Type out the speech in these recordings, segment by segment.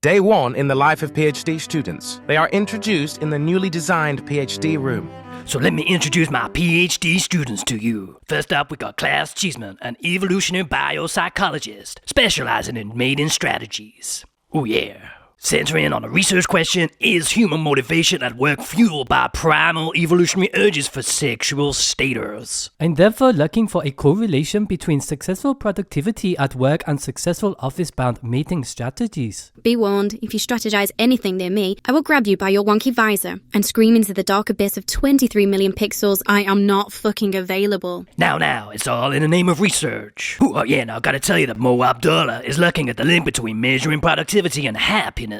Day 1 in the life of PhD students. They are introduced in the newly designed PhD room. So let me introduce my PhD students to you. First up, we got Klaus Cheeseman, an evolutionary biopsychologist specializing in mating strategies. Oh yeah. Centering on a research question, is human motivation at work fueled by primal evolutionary urges for sexual status? I'm therefore looking for a correlation between successful productivity at work and successful office-bound mating strategies. Be warned, if you strategize anything near me, I will grab you by your wonky visor and scream into the dark abyss of 23 million pixels, I am not fucking available. Now, it's all in the name of research. Oh yeah, now I gotta tell you that Mo Abdullah is looking at the link between measuring productivity and happiness.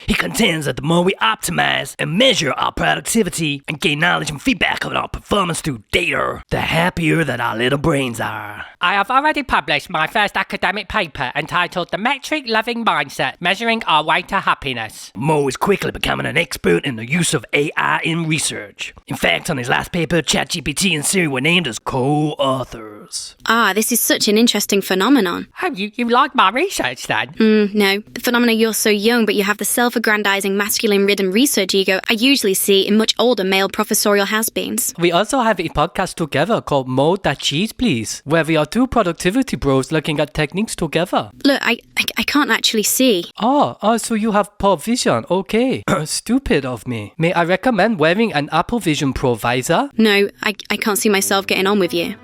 He contends that the more we optimize and measure our productivity and gain knowledge and feedback on our performance through data, the happier that our little brains are. I have already published my first academic paper entitled The Metric-Loving Mindset, Measuring Our Way to Happiness. Mo is quickly becoming an expert in the use of AI in research. In fact, on his last paper, ChatGPT and Siri were named as co-authors. This is such an interesting phenomenon. Oh, you like my research then? No. The phenomena you're so young, but you have the self-aggrandizing masculine-ridden research ego I usually see in much older male professorial has-beens. We also have a podcast together called Mo That Cheese Please, where we are two productivity bros looking at techniques together. Look, I can't actually see. So you have poor vision, okay. Stupid of me. May I recommend wearing an Apple Vision Pro visor? No, I can't see myself getting on with you.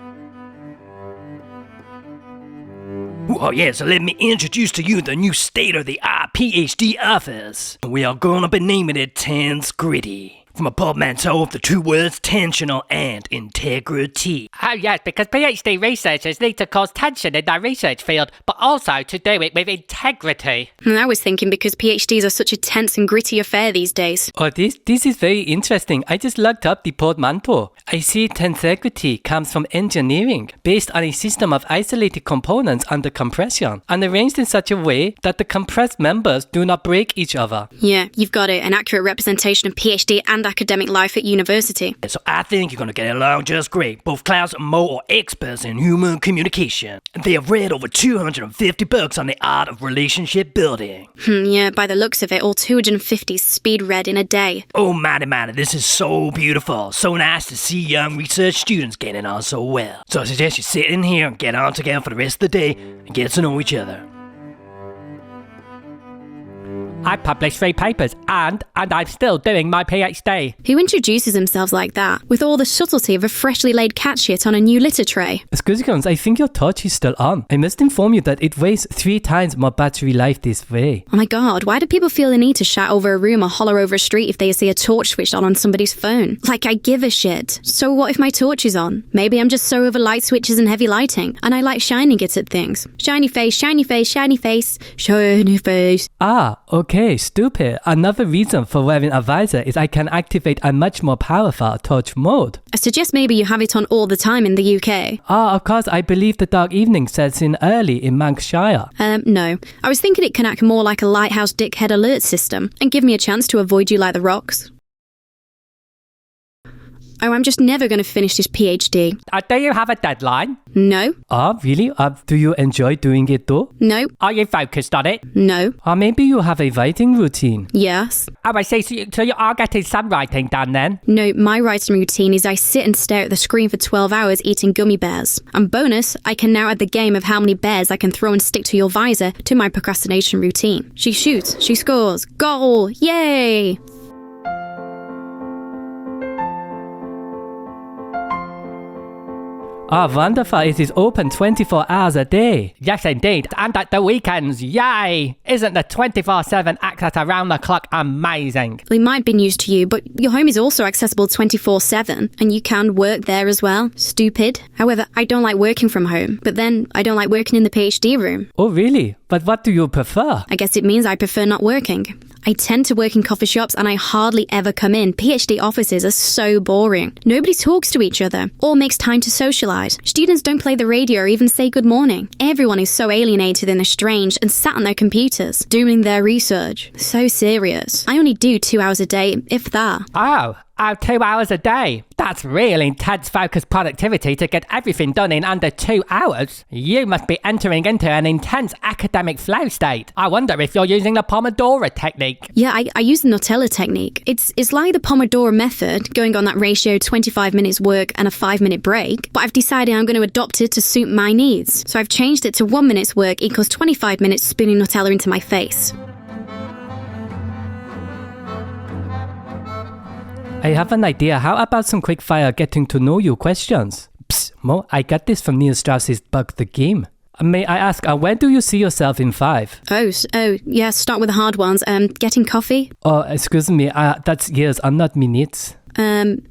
Oh yeah, so let me introduce to you the new state-of-the-art PhD office. We are gonna be naming it Tense Gritty. From a portmanteau of the two words tensional and integrity. Oh yes, because PhD researchers need to cause tension in their research field, but also to do it with integrity. I was thinking because PhDs are such a tense and gritty affair these days. This is very interesting. I just looked up the portmanteau. I see tensegrity comes from engineering, based on a system of isolated components under compression, and arranged in such a way that the compressed members do not break each other. Yeah, you've got it. An accurate representation of PhD and academic life at university. So I think you're gonna get along just great. Both Klaus and Mo are experts in human communication, and they have read over 250 books on the art of relationship building. Yeah, by the looks of it, all 250 speed read in a day. Oh, mighty, this is so beautiful. So nice to see young research students getting on so well. So I suggest you sit in here and get on together for the rest of the day and get to know each other. I published 3 papers and I'm still doing my PhD. Who introduces themselves like that, with all the subtlety of a freshly laid cat shit on a new litter tray? Excuse me, I think your torch is still on. I must inform you that it wastes 3 times more battery life this way. Oh my god, why do people feel the need to shout over a room or holler over a street if they see a torch switched on somebody's phone? Like I give a shit. So what if my torch is on? Maybe I'm just so over light switches and heavy lighting, and I like shining it at things. Shiny face, shiny face, shiny face, shiny face. Okay, stupid. Another reason for wearing a visor is I can activate a much more powerful torch mode. I suggest maybe you have it on all the time in the UK. Of course, I believe the dark evening sets in early in Lancashire. No. I was thinking it can act more like a lighthouse dickhead alert system and give me a chance to avoid you like the rocks. Oh, I'm just never going to finish this PhD. Do you have a deadline? No. Really? Do you enjoy doing it though? No. Are you focused on it? No. Maybe you have a writing routine. Yes. Oh, I see. So you are getting some writing done then? No, my writing routine is I sit and stare at the screen for 12 hours eating gummy bears. And bonus, I can now add the game of how many bears I can throw and stick to your visor to my procrastination routine. She shoots, she scores, goal, yay! Wonderful. It is open 24 hours a day. Yes, indeed. And at the weekends, yay! Isn't the 24/7 access around the clock amazing? Well, it might be news to you, but your home is also accessible 24/7, and you can work there as well. Stupid. However, I don't like working from home, but then I don't like working in the PhD room. Oh, really? But what do you prefer? I guess it means I prefer not working. I tend to work in coffee shops and I hardly ever come in. PhD offices are so boring. Nobody talks to each other or makes time to socialise. Students don't play the radio or even say good morning. Everyone is so alienated and estranged and sat on their computers, doing their research. So serious. I only do 2 hours a day, if that. Oh, Oh, 2 hours a day. That's real intense focused productivity to get everything done in under 2 hours. You must be entering into an intense academic flow state. I wonder if you're using the Pomodoro technique. Yeah, I use the Nutella technique. It's like the Pomodoro method, going on that ratio 25 minutes work and a 5-minute break, but I've decided I'm going to adopt it to suit my needs. So I've changed it to 1 minute's work equals 25 minutes spinning Nutella into my face. I have an idea. How about some quick-fire getting to know you questions? Psst, Mo, I got this from Neil Strauss's Bug the Game. May I ask, where do you see yourself in 5? Oh, yeah, start with the hard ones. Getting coffee? Oh, excuse me, that's years and not minutes.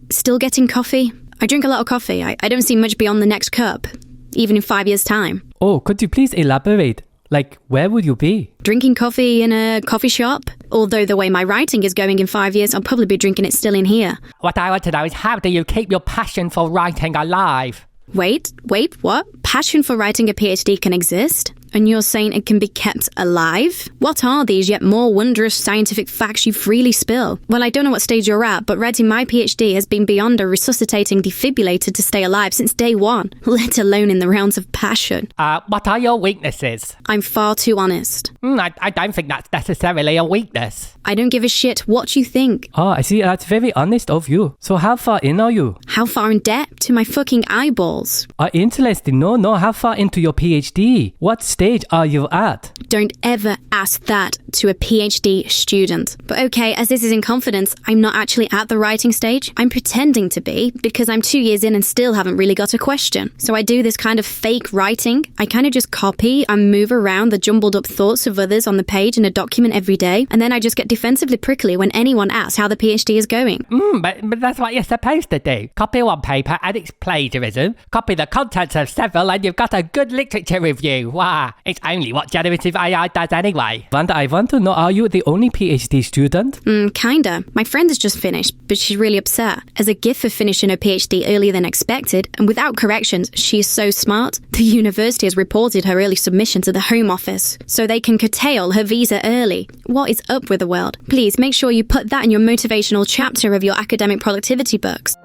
Still getting coffee? I drink a lot of coffee. I don't see much beyond the next cup, even in 5 years' time. Oh, could you please elaborate? Like, where would you be? Drinking coffee in a coffee shop? Although the way my writing is going in 5 years, I'll probably be drinking it still in here. What I want to know is how do you keep your passion for writing alive? Wait, what? Passion for writing a PhD can exist? And you're saying it can be kept alive? What are these yet more wondrous scientific facts you freely spill? Well, I don't know what stage you're at, but writing my PhD has been beyond a resuscitating defibrillator to stay alive since day one, let alone in the realms of passion. What are your weaknesses? I'm far too honest. I don't think that's necessarily a weakness. I don't give a shit what you think. Oh, I see. That's very honest of you. So how far in are you? How far in depth? To my fucking eyeballs. Interesting. No. How far into your PhD? What stage are you at? Don't ever ask that to a PhD student. But okay, as this is in confidence, I'm not actually at the writing stage. I'm pretending to be because I'm 2 years in and still haven't really got a question. So I do this kind of fake writing. I kind of just copy and move around the jumbled up thoughts of others on the page in a document every day. And then I just get defensively prickly when anyone asks how the PhD is going. But that's what you're supposed to do. Copy one paper and it's plagiarism. Copy the contents of several and you've got a good literature review. Wow. It's only what generative AI does anyway. Wanda, I want to know, are you the only PhD student? Kinda. My friend has just finished, but she's really upset. As a gift for finishing her PhD earlier than expected, and without corrections, she is so smart, the university has reported her early submission to the Home Office, so they can curtail her visa early. What is up with the world? Please make sure you put that in your motivational chapter of your academic productivity books.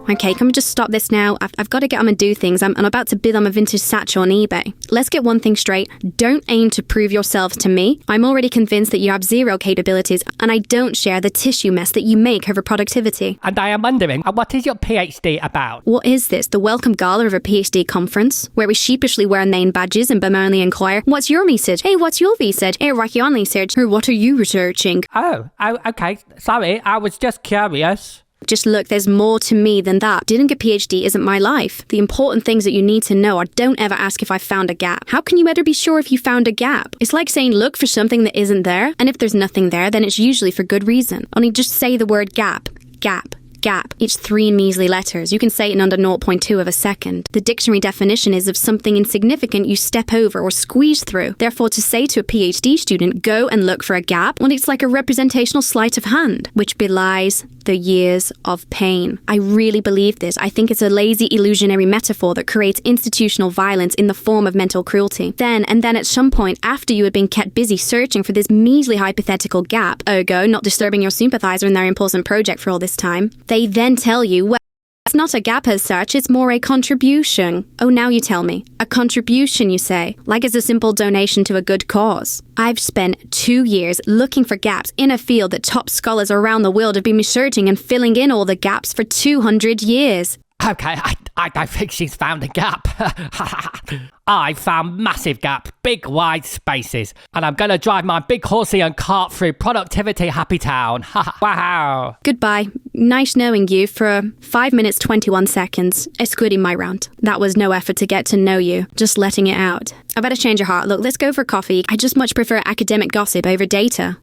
Okay, can we just stop this now? I've got to get on and do things. I'm about to bid on a vintage satchel on eBay. Let's get one thing straight. Don't aim to prove yourselves to me. I'm already convinced that you have zero capabilities, and I don't share the tissue mess that you make over productivity. And I am wondering, what is your PhD about? What is this? The welcome gala of a PhD conference? Where we sheepishly wear name badges and bemoaningly inquire, what's your research? Hey, what's your research? Hey, what's your research? Or what are you researching? Oh, okay. Sorry, I was just curious. Just look, there's more to me than that. Doing a PhD isn't my life. The important things that you need to know are don't ever ask if I found a gap. How can you ever be sure if you found a gap? It's like saying look for something that isn't there, and if there's nothing there, then it's usually for good reason. Only just say the word gap. Gap. Gap. It's 3 measly letters. You can say it in under 0.2 of a second. The dictionary definition is of something insignificant you step over or squeeze through. Therefore, to say to a PhD student, go and look for a gap, well, it's like a representational sleight of hand, which belies the years of pain. I really believe this. I think it's a lazy, illusionary metaphor that creates institutional violence in the form of mental cruelty. Then at some point, after you had been kept busy searching for this measly hypothetical gap, ergo, not disturbing your sympathizer in their important project for all this time, they then tell you, well, it's not a gap as such, it's more a contribution. Oh, now you tell me. A contribution, you say, like it's a simple donation to a good cause. I've spent 2 years looking for gaps in a field that top scholars around the world have been researching and filling in all the gaps for 200 years. Okay, I don't think she's found a gap. I found massive gaps, big wide spaces, and I'm gonna drive my big horsey and cart through productivity happy town. Wow. Goodbye. Nice knowing you for 5 minutes 21 seconds, excluding my rant. That was no effort to get to know you, just letting it out. I better change your heart. Look, let's go for coffee. I just much prefer academic gossip over data.